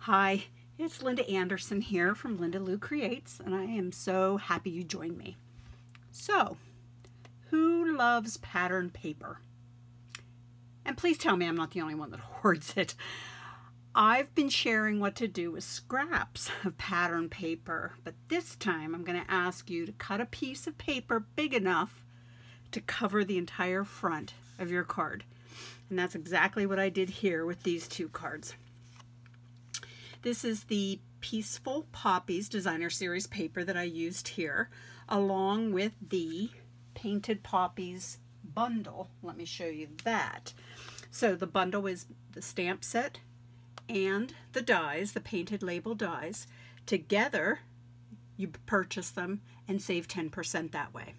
Hi, it's Linda Anderson here from Linda Lou Creates, and I am so happy you joined me. So, who loves pattern paper? And please tell me I'm not the only one that hoards it. I've been sharing what to do with scraps of pattern paper, but this time I'm going to ask you to cut a piece of paper big enough to cover the entire front of your card. And that's exactly what I did here with these two cards. This is the Peaceful Poppies Designer Series paper that I used here, along with the Painted Poppies bundle. Let me show you that. So the bundle is the stamp set and the dies, the painted label dies. Together, you purchase them and save 10% that way.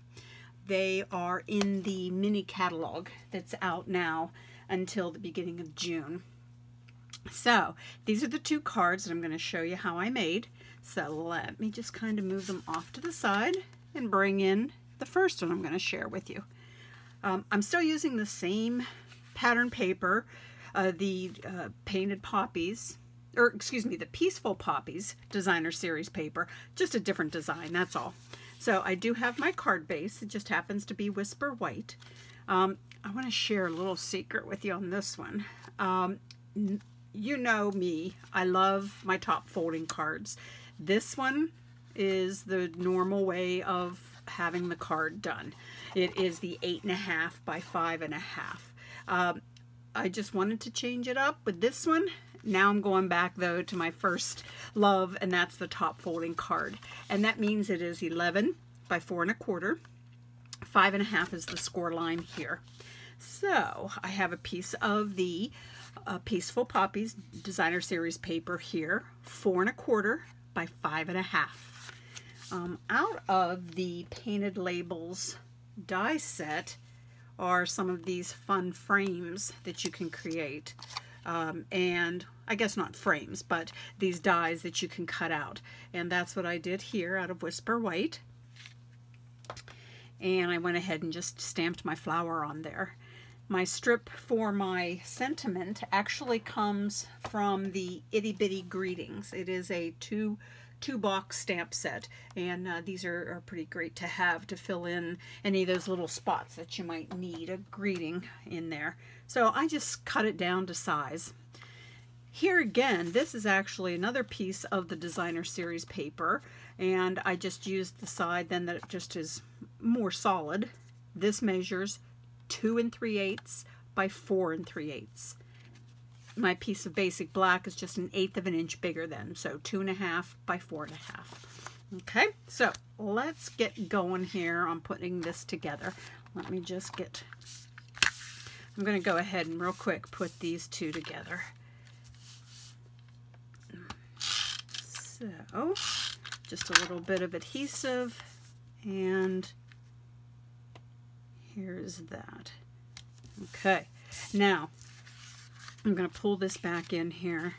They are in the mini catalog that's out now until the beginning of June. So these are the two cards that I'm going to show you how I made. So let me just kind of move them off to the side and bring in the first one I'm going to share with you. I'm still using the same pattern paper, the Painted Poppies, or excuse me, the Peaceful Poppies Designer Series paper, just a different design, that's all. So I do have my card base. It just happens to be Whisper White. I want to share a little secret with you on this one. You know me, I love my top folding cards. This one is the normal way of having the card done. It is the 8.5 by 5.5. I just wanted to change it up with this one. Now I'm going back though to my first love, and that's the top folding card. And that means it is 11 by 4.25. 5.5 is the score line here. So I have a piece of the Peaceful Poppies Designer Series paper here, 4.25 by 5.5. Out of the Painted Labels die set are some of these fun frames that you can create. And I guess not frames, but these dies that you can cut out. And that's what I did here out of Whisper White. And I went ahead and just stamped my flower on there. My strip for my sentiment actually comes from the Itty Bitty Greetings. It is a two box stamp set, and these are pretty great to have to fill in any of those little spots that you might need a greeting in there. So I just cut it down to size. Here again, this is actually another piece of the Designer Series paper, and I just used the side then that it just is more solid. This measures 2 3/8 by 4 3/8. My piece of basic black is just 1/8 of an inch bigger then, so 2.5 by 4.5. Okay, so let's get going here on putting this together. Let me just get, I'm going to go ahead and real quick put these two together. So, just a little bit of adhesive, and here's that. Okay, now I'm going to pull this back in here,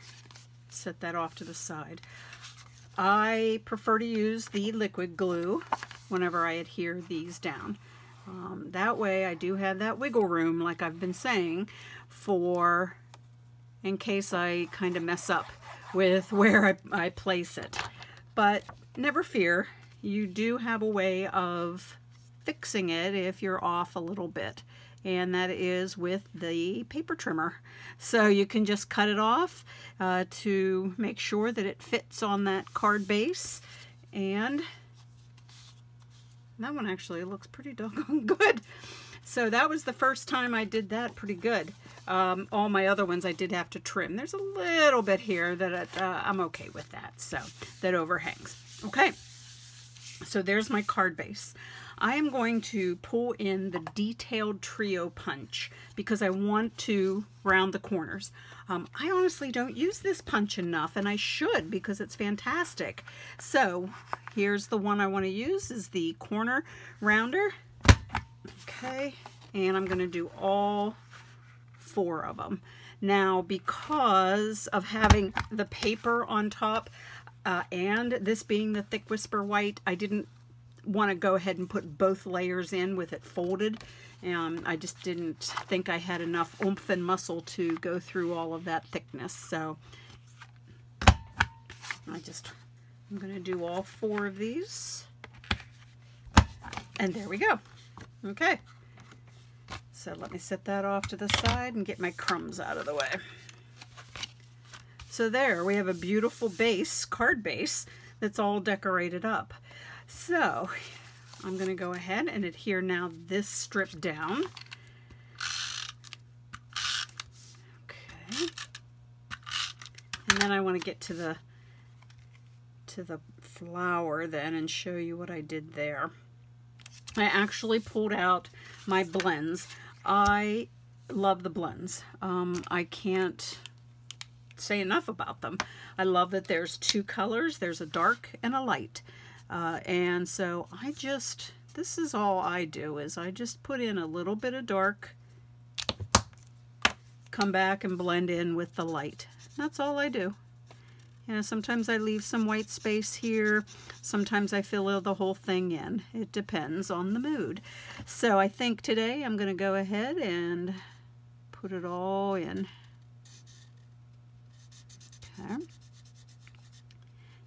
set that off to the side. I prefer to use the liquid glue whenever I adhere these down. That way I do have that wiggle room, like I've been saying, for in case I kind of mess up with where I place it. But never fear, you do have a way of fixing it if you're off a little bit, and that is with the paper trimmer. So you can just cut it off to make sure that it fits on that card base, and that one actually looks pretty doggone good. So that was the first time I did that pretty good. All my other ones I did have to trim. There's a little bit here that I'm okay with that, so that overhangs. Okay, so there's my card base. I am going to pull in the Detailed Trio punch because I want to round the corners. I honestly don't use this punch enough, and I should because it's fantastic. So here's the one I want to use, is the corner rounder. Okay, and I'm going to do all 4 of them. Now, because of having the paper on top and this being the thick Whisper White, I didn't want to go ahead and put both layers in with it folded. I just didn't think I had enough oomph and muscle to go through all of that thickness. So I'm going to do all 4 of these. And there we go. Okay. So let me set that off to the side and get my crumbs out of the way. So there, we have a beautiful base, card base, that's all decorated up. So I'm going to go ahead and adhere now this strip down. Okay. And then I want to get to the flower then and show you what I did there. I actually pulled out my blends. I love the blends. I can't say enough about them. I love that there's 2 colors. There's a dark and a light. And so this is all I do, is I just put in a little bit of dark, come back and blend in with the light. That's all I do. You know, sometimes I leave some white space here. Sometimes I fill the whole thing in. It depends on the mood. So I think today I'm going to go ahead and put it all in. Okay.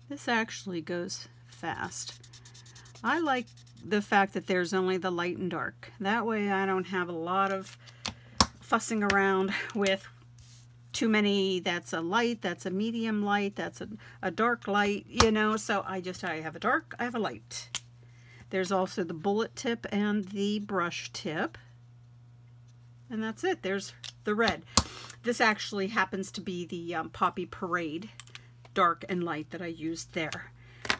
This actually goes fast. I like the fact that there's only the light and dark. That way I don't have a lot of fussing around with too many. That's a light, that's a medium light, that's a dark light, you know. So I have a dark, I have a light. There's also the bullet tip and the brush tip. And that's it. There's the red. This actually happens to be the Poppy Parade dark and light that I used there.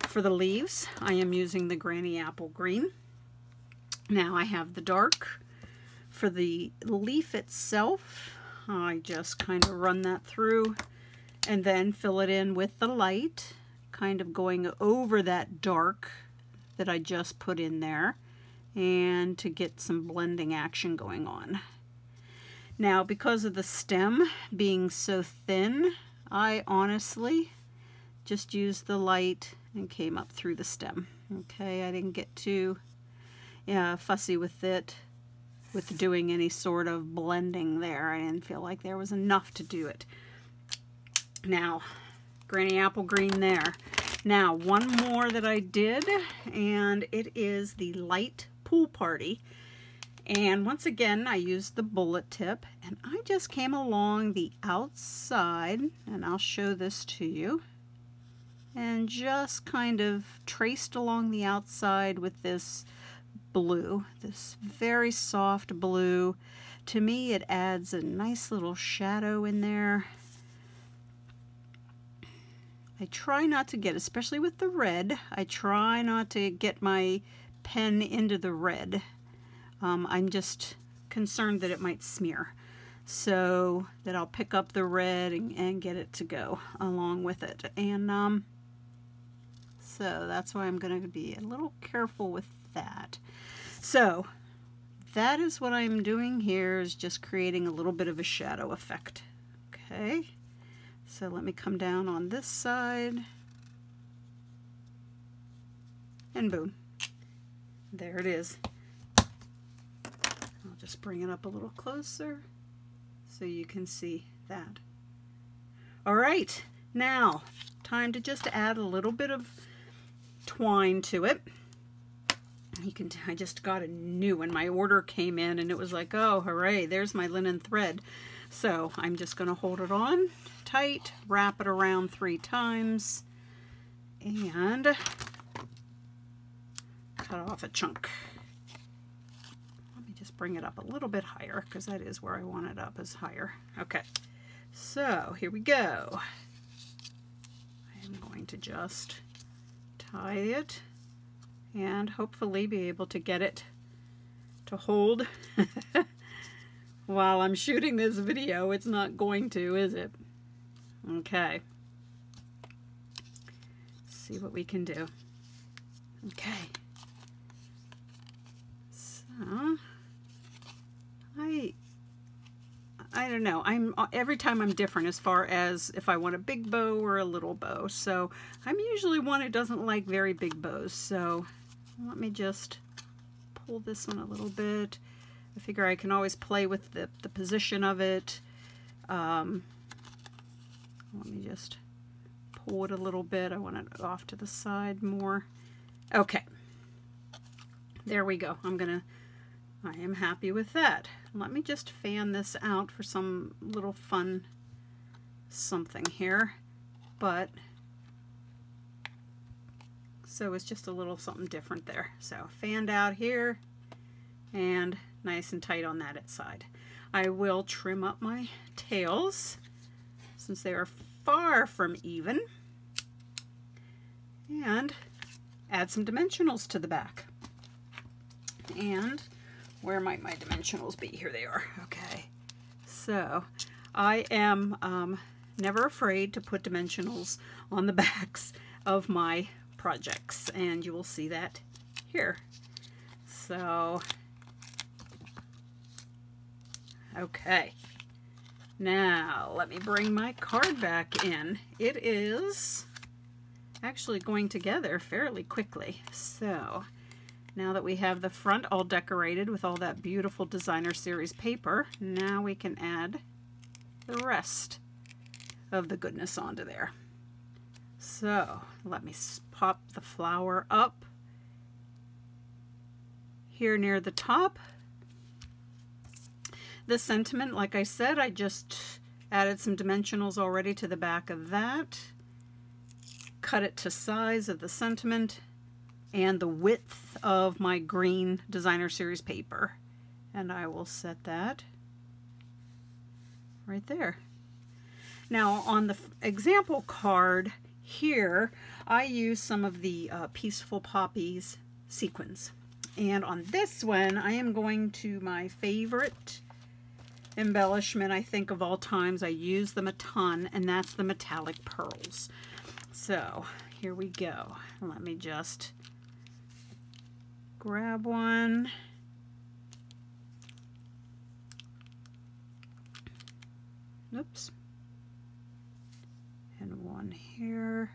For the leaves, I am using the Granny Apple Green. Now I have the dark. For the leaf itself, I just kind of run that through and then fill it in with the light, kind of going over that dark that I just put in there, and to get some blending action going on. Now, because of the stem being so thin, I honestly just used the light and came up through the stem. Okay, I didn't get too fussy with it, with doing any sort of blending there. I didn't feel like there was enough to do it. Now, Granny Apple Green there. Now, one more that I did, and it is the Light Pool Party. And once again, I used the bullet tip, and I just came along the outside, and I'll show this to you, and just kind of traced along the outside with this blue, this very soft blue. To me, it adds a nice little shadow in there. I try not to get, especially with the red, I try not to get my pen into the red. I'm just concerned that it might smear, so that I'll pick up the red and get it to go along with it. And so that's why I'm going to be a little careful with that. So that is what I'm doing here, is just creating a little bit of a shadow effect. Okay, so let me come down on this side, and boom, there it is. I'll just bring it up a little closer so you can see that. All right, now time to just add a little bit of twine to it. You can, I just got a new one. My order came in and it was like, oh, hooray, there's my linen thread. So I'm just going to hold it on tight, wrap it around 3 times, and cut off a chunk. Let me just bring it up a little bit higher, because that is where I want it up, is higher. Okay, so here we go. I am going to just tie it and hopefully be able to get it to hold. While I'm shooting this video, it's not going to, is it? Okay. Let's see what we can do. Okay. So, I don't know. Every time I'm different as far as if I want a big bow or a little bow. So I'm usually one who doesn't like very big bows. So let me just pull this one a little bit. I figure I can always play with the position of it. Let me just pull it a little bit. I want it off to the side more. Okay. There we go. I am happy with that. Let me just fan this out for some little fun something here. But, so it's just a little something different there. So fanned out here and nice and tight on that side. I will trim up my tails since they are far from even and add some dimensionals to the back. And where might my dimensionals be? Here they are. Okay. So I am never afraid to put dimensionals on the backs of my projects, and you will see that here. So, okay. Now, let me bring my card back in. It is actually going together fairly quickly. So, now that we have the front all decorated with all that beautiful designer series paper, now we can add the rest of the goodness onto there. So, let me pop the flower up here near the top. The sentiment, like I said, I just added some dimensionals already to the back of that. Cut it to size of the sentiment and the width of my green designer series paper. And I will set that right there. Now on the example card here, I use some of the Peaceful Poppies sequins. And on this one, I am going to my favorite embellishment, I think, of all times. I use them a ton, and that's the metallic pearls. So here we go. Let me just grab one. Oops. And one here.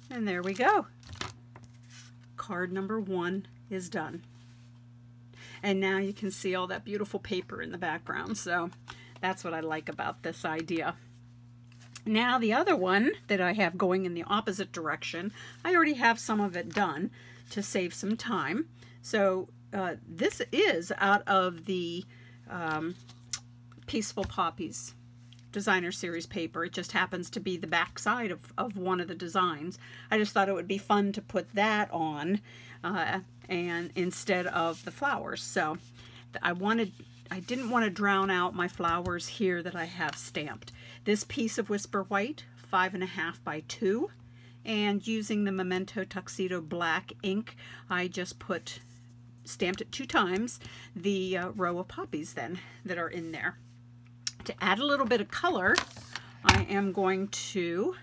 And there we go. Card number 1 is done. And now you can see all that beautiful paper in the background. So that's what I like about this idea. Now the other one that I have going in the opposite direction, I already have some of it done to save some time. So this is out of the Peaceful Poppies designer series paper. It just happens to be the back side of one of the designs. I just thought it would be fun to put that on and instead of the flowers. So I didn't want to drown out my flowers here that I have stamped. This piece of Whisper White, 5.5 by 2, and using the Memento Tuxedo Black ink, I just stamped it 2 times, the row of poppies then that are in there. To add a little bit of color, I am going to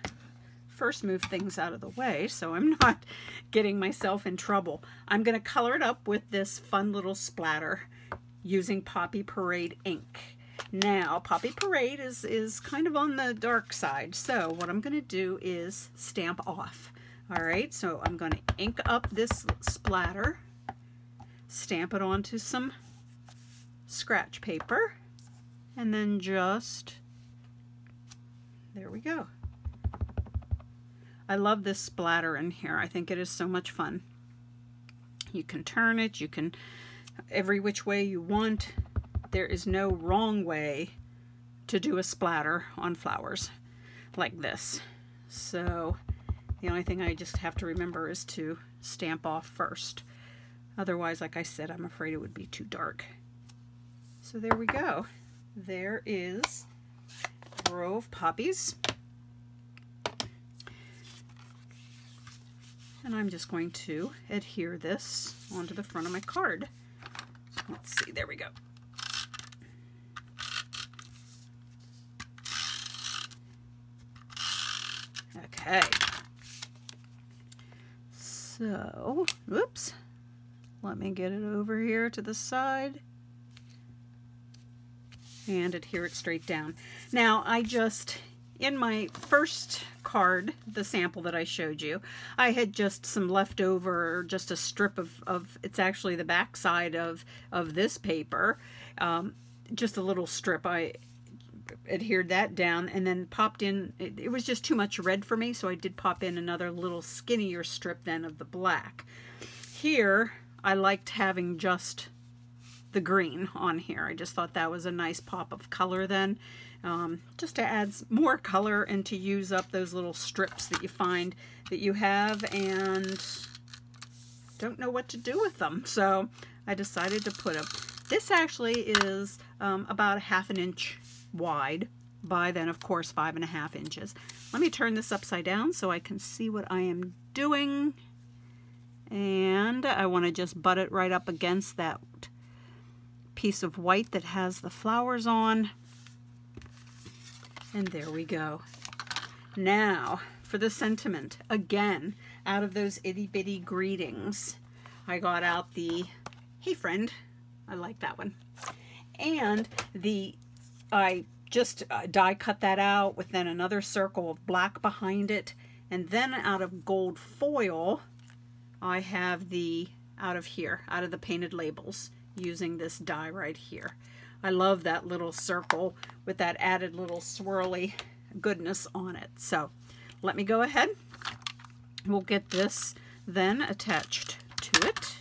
first move things out of the way so I'm not getting myself in trouble. I'm going to color it up with this fun little splatter using Poppy Parade ink. Now, Poppy Parade is kind of on the dark side, so what I'm going to do is stamp off. All right, so I'm going to ink up this splatter, stamp it onto some scratch paper, and then just, there we go. I love this splatter in here. I think it is so much fun. You can turn it, you can, every which way you want. There is no wrong way to do a splatter on flowers like this. So the only thing I just have to remember is to stamp off first. Otherwise, like I said, I'm afraid it would be too dark. So there we go. There is a row of poppies. And I'm just going to adhere this onto the front of my card. Let's see, there we go. Okay. So, whoops. Let me get it over here to the side and adhere it straight down. Now, I just, in my first card, the sample that I showed you, I had just some leftover, just a strip of it's actually the back side of this paper, just a little strip. I adhered that down, and then popped in, it was just too much red for me, so I did pop in another little skinnier strip then of the black. Here, I liked having just the green on here. I just thought that was a nice pop of color then, just to add more color and to use up those little strips that you find that you have and don't know what to do with them. So I decided to put them. This actually is about 1/2 inch wide by then, of course, 5.5 inches. Let me turn this upside down so I can see what I am doing. And I want to just butt it right up against that piece of white that has the flowers on. And there we go. Now, for the sentiment, again, out of those itty bitty greetings, I got out the "Hey friend," I like that one. And I just die cut that out with then another circle of black behind it. And then out of gold foil, I have out of the painted labels, using this die right here. I love that little circle with that added little swirly goodness on it. So let me go ahead. We'll get this then attached to it.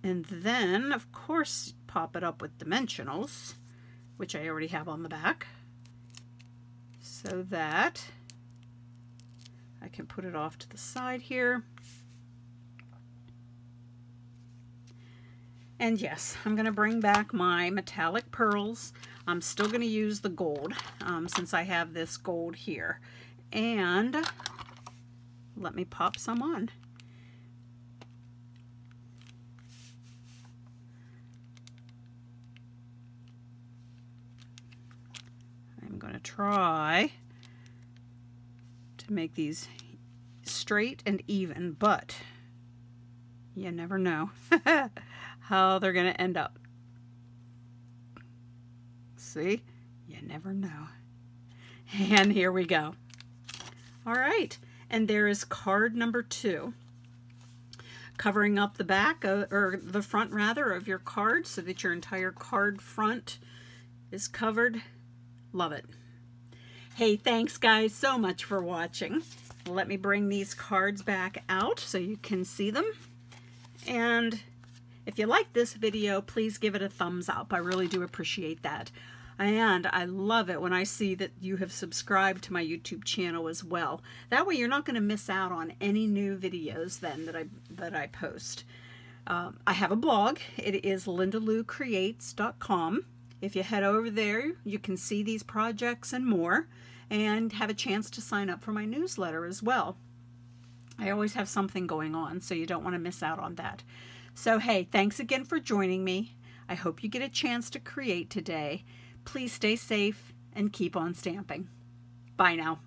And then, of course, pop it up with dimensionals, which I already have on the back, so that I can put it off to the side here. And yes, I'm going to bring back my metallic pearls. I'm still going to use the gold since I have this gold here. And let me pop some on. I'm going to try to make these straight and even, but you never know how they're going to end up. See? You never know. And here we go. All right. And there is card number 2. Covering up the back, or the front rather, of your card so that your entire card front is covered. Love it. Hey, thanks guys so much for watching. Let me bring these cards back out so you can see them. And if you like this video, please give it a thumbs up. I really do appreciate that. And I love it when I see that you have subscribed to my YouTube channel as well. That way you're not going to miss out on any new videos then that I post. I have a blog. It is lindaloucreates.com. If you head over there, you can see these projects and more, and have a chance to sign up for my newsletter as well. I always have something going on, so you don't want to miss out on that. So hey, thanks again for joining me. I hope you get a chance to create today. Please stay safe and keep on stamping. Bye now.